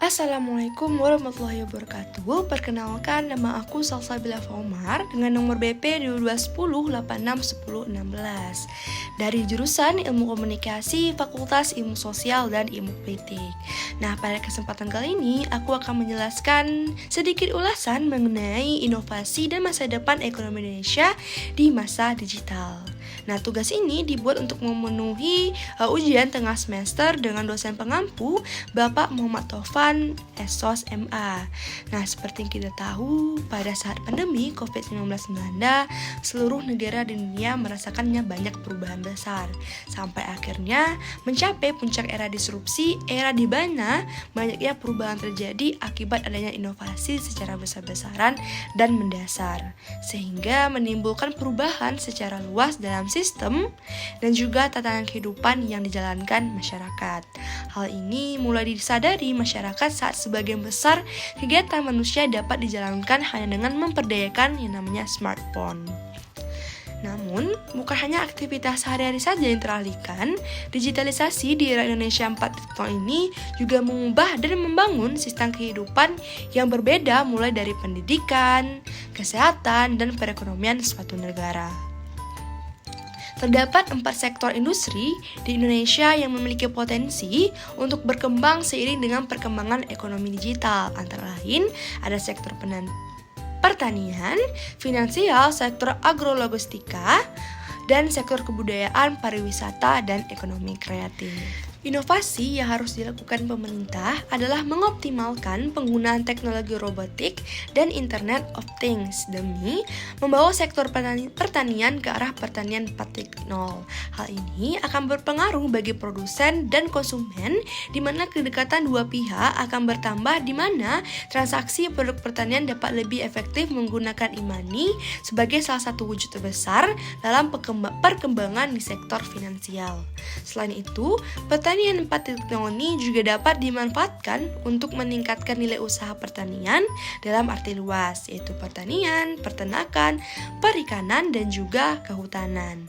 Assalamualaikum warahmatullahi wabarakatuh. Perkenalkan, nama aku Salsabila Faumar dengan nomor BP 2210861016 dari jurusan Ilmu Komunikasi, Fakultas Ilmu Sosial dan Ilmu Politik. Nah, pada kesempatan kali ini aku akan menjelaskan sedikit ulasan mengenai inovasi dan masa depan ekonomi Indonesia di masa digital. Nah, tugas ini dibuat untuk memenuhi ujian tengah semester dengan dosen pengampu Bapak Muhammad Taufan, Esos MA. Nah, seperti yang kita tahu, pada saat pandemi COVID-19 melanda, seluruh negara di dunia merasakannya banyak perubahan besar, sampai akhirnya mencapai puncak era disrupsi, era di mana banyaknya perubahan terjadi akibat adanya inovasi secara besar-besaran dan mendasar, sehingga menimbulkan perubahan secara luas dalam sistem dan juga tatanan kehidupan yang dijalankan masyarakat. Hal ini mulai disadari masyarakat saat sebagian besar kegiatan manusia dapat dijalankan hanya dengan memperdayakan yang namanya smartphone. Namun, bukan hanya aktivitas sehari-hari saja yang teralihkan, digitalisasi di era Indonesia 4.0 ini juga mengubah dan membangun sistem kehidupan yang berbeda mulai dari pendidikan, kesehatan, dan perekonomian suatu negara. Terdapat 4 sektor industri di Indonesia yang memiliki potensi untuk berkembang seiring dengan perkembangan ekonomi digital. Antara lain, ada sektor pertanian, finansial, sektor agrologistika, dan sektor kebudayaan, pariwisata, dan ekonomi kreatif. Inovasi yang harus dilakukan pemerintah adalah mengoptimalkan penggunaan teknologi robotik dan Internet of Things demi membawa sektor pertanian ke arah pertanian 4.0. Hal ini akan berpengaruh bagi produsen dan konsumen, di mana kedekatan dua pihak akan bertambah, di mana transaksi produk pertanian dapat lebih efektif menggunakan e-money sebagai salah satu wujud terbesar dalam perkembangan di sektor finansial. Selain itu, pertanian 4.0 ini juga dapat dimanfaatkan untuk meningkatkan nilai usaha pertanian dalam arti luas, yaitu pertanian, peternakan, perikanan, dan juga kehutanan.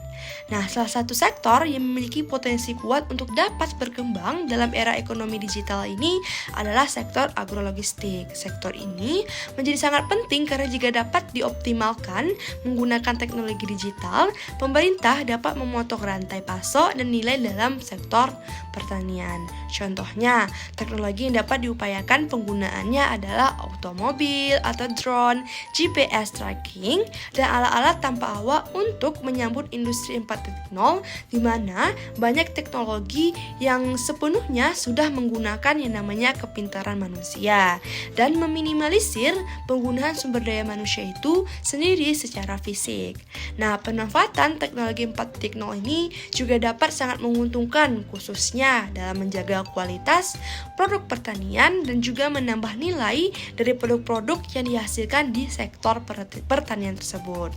Nah, salah satu sektor yang memiliki potensi kuat untuk dapat berkembang dalam era ekonomi digital ini adalah sektor agrologistik. Sektor ini menjadi sangat penting karena jika dapat dioptimalkan menggunakan teknologi digital, pemerintah dapat memotong rantai pasok dan nilai dalam sektor pertanian. Contohnya, teknologi yang dapat diupayakan penggunaannya adalah automobil atau drone, GPS tracking, dan alat-alat tanpa awak untuk menyambut industri 4.0, di mana banyak teknologi yang sepenuhnya sudah menggunakan yang namanya kepintaran manusia dan meminimalisir penggunaan sumber daya manusia itu sendiri secara fisik. Nah, pemanfaatan teknologi 4.0 ini juga dapat sangat menguntungkan, khususnya dalam menjaga kualitas produk pertanian dan juga menambah nilai dari produk-produk yang dihasilkan di sektor pertanian tersebut.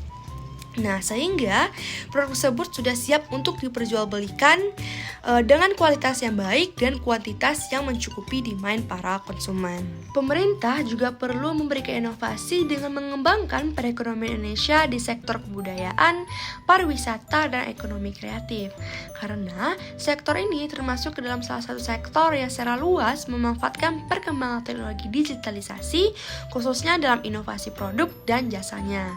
Nah, sehingga produk tersebut sudah siap untuk diperjualbelikan dengan kualitas yang baik dan kuantitas yang mencukupi demand para konsumen. Pemerintah juga perlu memberikan inovasi dengan mengembangkan perekonomian Indonesia di sektor kebudayaan, pariwisata, dan ekonomi kreatif. Karena sektor ini termasuk ke dalam salah satu sektor yang secara luas memanfaatkan perkembangan teknologi digitalisasi, khususnya dalam inovasi produk dan jasanya.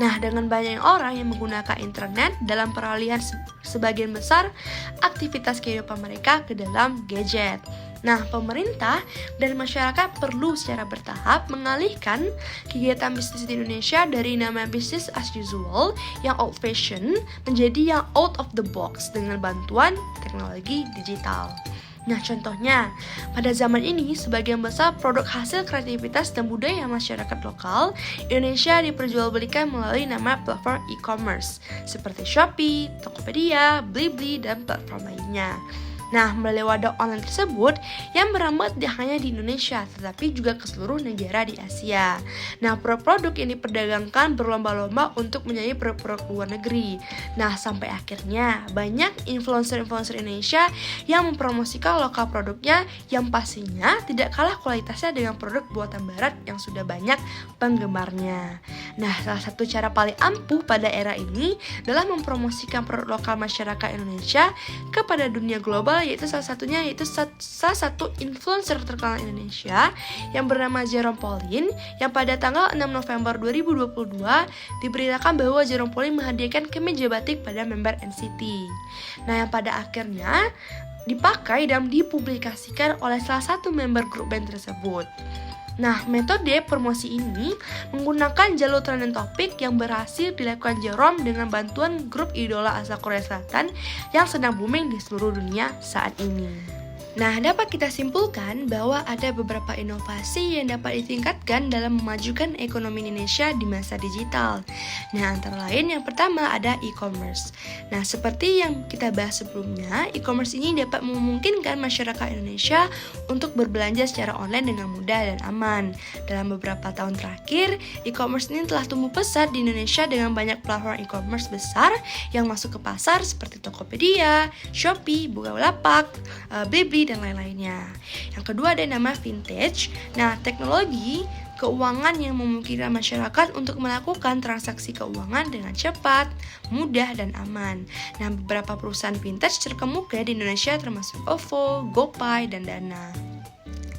Nah, dengan banyak orang yang menggunakan internet dalam peralihan sebagian besar aktivitas kehidupan mereka ke dalam gadget. Nah, pemerintah dan masyarakat perlu secara bertahap mengalihkan kegiatan bisnis di Indonesia dari nama business as usual yang old fashion menjadi yang out of the box dengan bantuan teknologi digital. Nah, contohnya, pada zaman ini sebagian besar produk hasil kreativitas dan budaya masyarakat lokal Indonesia diperjualbelikan melalui nama platform e-commerce seperti Shopee, Tokopedia, Blibli, dan platform lainnya. Nah, melalui wadah online tersebut yang merambat tidak hanya di Indonesia, tetapi juga ke seluruh negara di Asia. Nah, produk-produk yang diperdagangkan berlomba-lomba untuk menjadi produk-produk luar negeri. Nah, sampai akhirnya banyak influencer-influencer Indonesia yang mempromosikan lokal produknya yang pastinya tidak kalah kualitasnya dengan produk buatan barat yang sudah banyak penggemarnya. Nah, salah satu cara paling ampuh pada era ini adalah mempromosikan produk lokal masyarakat Indonesia kepada dunia global yaitu salah satu influencer terkenal Indonesia yang bernama Jerome Pauline, yang pada tanggal 6 November 2022 diberitakan bahwa Jerome Pauline menghadiahkan kemeja batik pada member NCT. Nah, yang pada akhirnya dipakai dan dipublikasikan oleh salah satu member grup band tersebut. Nah, metode promosi ini menggunakan jalur trending topic yang berhasil dilakukan Jerome dengan bantuan grup idola asal Korea Selatan yang sedang booming di seluruh dunia saat ini. Nah, dapat kita simpulkan bahwa ada beberapa inovasi yang dapat ditingkatkan dalam memajukan ekonomi Indonesia di masa digital. Nah, antara lain yang pertama ada e-commerce. Nah, seperti yang kita bahas sebelumnya, e-commerce ini dapat memungkinkan masyarakat Indonesia untuk berbelanja secara online dengan mudah dan aman. Dalam beberapa tahun terakhir, e-commerce ini telah tumbuh pesat di Indonesia dengan banyak platform e-commerce besar yang masuk ke pasar seperti Tokopedia, Shopee, Bukalapak, Blibli, dan lain-lainnya. Yang kedua ada yang nama vintage. Nah, teknologi keuangan yang memungkinkan masyarakat untuk melakukan transaksi keuangan dengan cepat, mudah, dan aman. Nah, beberapa perusahaan vintage terkemuka di Indonesia termasuk OVO, GoPay, dan Dana.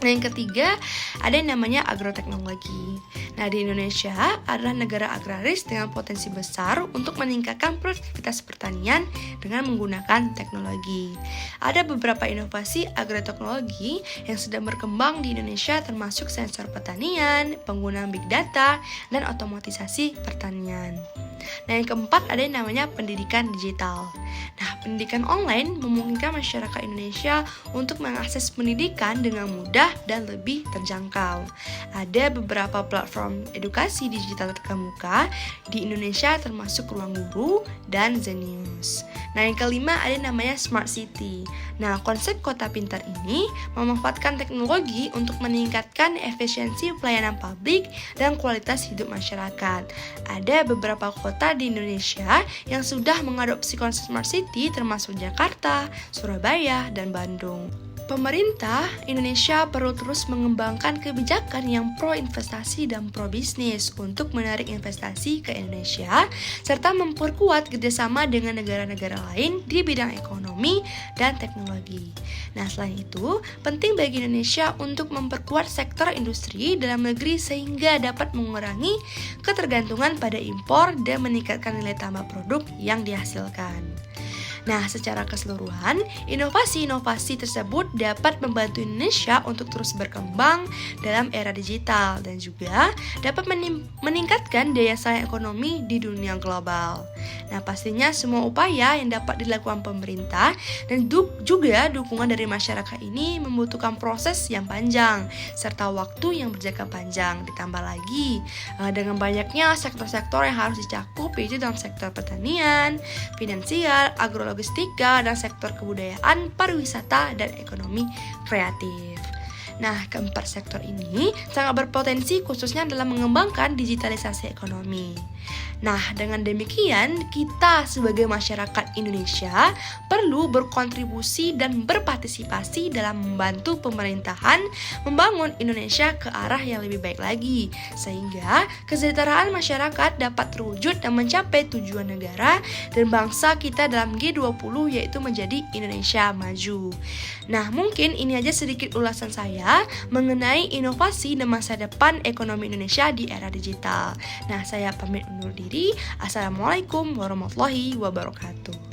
Nah, yang ketiga ada yang namanya agroteknologi. Nah, di Indonesia adalah negara agraris dengan potensi besar untuk meningkatkan produktivitas pertanian dengan menggunakan teknologi. Ada beberapa inovasi agroteknologi yang sedang berkembang di Indonesia termasuk sensor pertanian, penggunaan big data, dan otomatisasi pertanian. Nah, yang keempat ada yang namanya pendidikan digital. Nah, pendidikan online memungkinkan masyarakat Indonesia untuk mengakses pendidikan dengan mudah dan lebih terjangkau. Ada beberapa platform edukasi digital terkemuka di Indonesia termasuk Ruang Guru dan Zenius. Nah, yang kelima ada yang namanya Smart City. Nah, konsep kota pintar ini memanfaatkan teknologi untuk meningkatkan efisiensi pelayanan publik dan kualitas hidup masyarakat. Ada beberapa kota di Indonesia yang sudah mengadopsi konsep Smart City termasuk Jakarta, Surabaya, dan Bandung. Pemerintah Indonesia perlu terus mengembangkan kebijakan yang pro investasi dan pro bisnis untuk menarik investasi ke Indonesia, serta memperkuat kerjasama dengan negara-negara lain di bidang ekonomi dan teknologi. Nah, selain itu, penting bagi Indonesia untuk memperkuat sektor industri dalam negeri sehingga dapat mengurangi ketergantungan pada impor dan meningkatkan nilai tambah produk yang dihasilkan. Nah, secara keseluruhan, inovasi-inovasi tersebut dapat membantu Indonesia untuk terus berkembang dalam era digital dan juga dapat meningkatkan daya saing ekonomi di dunia global. Nah, pastinya semua upaya yang dapat dilakukan pemerintah dan juga dukungan dari masyarakat ini membutuhkan proses yang panjang serta waktu yang berjangka panjang. Ditambah lagi dengan banyaknya sektor-sektor yang harus dicakup, yaitu dalam sektor pertanian, finansial, agrologistika, dan sektor kebudayaan, pariwisata, dan ekonomi kreatif. Nah, keempat sektor ini sangat berpotensi khususnya dalam mengembangkan digitalisasi ekonomi. Nah, dengan demikian kita sebagai masyarakat Indonesia perlu berkontribusi dan berpartisipasi dalam membantu pemerintahan membangun Indonesia ke arah yang lebih baik lagi, sehingga kesejahteraan masyarakat dapat terwujud dan mencapai tujuan negara dan bangsa kita dalam G20, yaitu menjadi Indonesia maju. Nah, mungkin ini aja sedikit ulasan saya mengenai inovasi dan masa depan ekonomi Indonesia di era digital. Nah, saya pamit undur diri. Assalamualaikum warahmatullahi wabarakatuh.